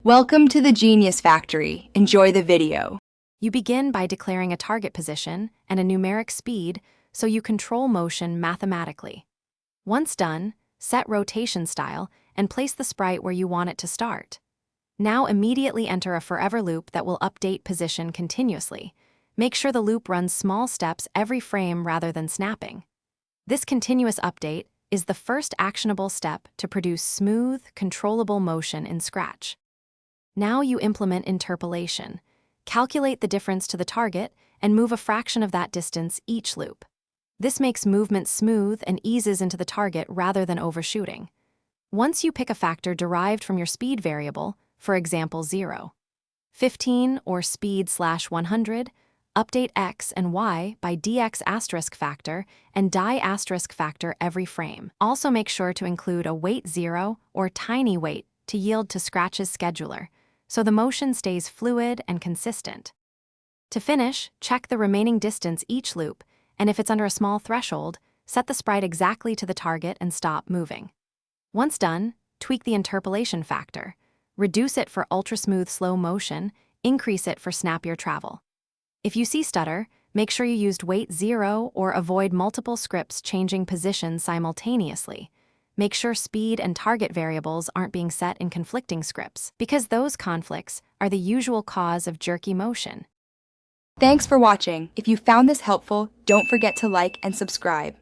Welcome to the Genius Factory. Enjoy the video. You begin by declaring a target position and a numeric speed so you control motion mathematically. Once done, set rotation style and place the sprite where you want it to start. Now immediately enter a forever loop that will update position continuously. Make sure the loop runs small steps every frame rather than snapping. This continuous update is the first actionable step to produce smooth, controllable motion in Scratch. Now you implement interpolation. Calculate the difference to the target and move a fraction of that distance each loop. This makes movement smooth and eases into the target rather than overshooting. Once you pick a factor derived from your speed variable, for example 0, 15 or speed/100, update x and y by dx asterisk factor and die asterisk factor every frame. Also make sure to include a weight 0 or tiny weight to yield to Scratch's scheduler, so the motion stays fluid and consistent. To finish, check the remaining distance each loop, and if it's under a small threshold, set the sprite exactly to the target and stop moving. Once done, tweak the interpolation factor. Reduce it for ultra-smooth slow motion, increase it for snappier travel. If you see stutter, make sure you used weight 0 or avoid multiple scripts changing position simultaneously. Make sure speed and target variables aren't being set in conflicting scripts, because those conflicts are the usual cause of jerky motion. Thanks for watching. If you found this helpful, don't forget to like and subscribe.